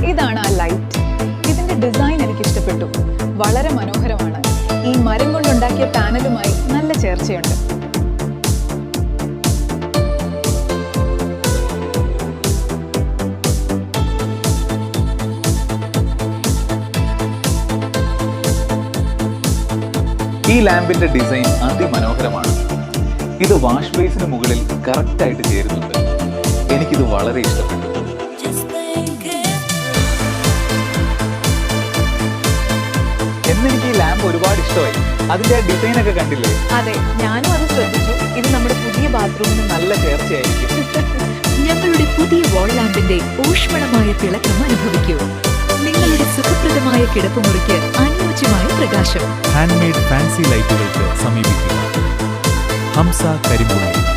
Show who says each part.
Speaker 1: ഇതാണ് ആ ലൈറ്റ്. ഇതിന്റെ ഡിസൈൻ എനിക്ക് ഇഷ്ടപ്പെട്ടു. വളരെ മനോഹരമാണ്. ഈ മരം കൊണ്ടുണ്ടാക്കിയ പാനലുമായി നല്ല ചേർച്ചയുണ്ട്.
Speaker 2: ഈ ലാമ്പിന്റെ ഡിസൈൻ അതിമനോഹരമാണ്. ഇത് വാഷ് ബേസിന് മുകളിൽ കറക്റ്റായിട്ട് ചേരുന്നുണ്ട്. എനിക്കിത് വളരെ ഇഷ്ടപ്പെട്ടു. എന്നെനിക്ക് ഈ ലാമ്പ് ഒരുപാട് ഇഷ്ടമായി. അതിന്റെ ഡിസൈൻ ഒക്കെ കണ്ടില്ലേ?
Speaker 1: അതെ, ഞാനും അത് ശ്രദ്ധിച്ചു. ഇത് നമ്മുടെ പുതിയ ബാത്റൂമിന്
Speaker 2: നല്ല ചേർച്ചയായിരിക്കും.
Speaker 3: ഞങ്ങളുടെ പുതിയ വാൾ ലാമ്പിന്റെ ഊഷ്മളമായ തിളക്കം അനുഭവിക്കൂ. നിങ്ങളുടെ സുഖപ്രദമായ കിടപ്പുമുറിക്ക് അനുയോജ്യമായ പ്രകാശം.
Speaker 4: ഹാൻഡ്മെയ്ഡ് ഫാൻസി ലൈറ്റുകൾക്ക് സമീപിക്കുക. ഹംസ കരിമ്പുള്ളി.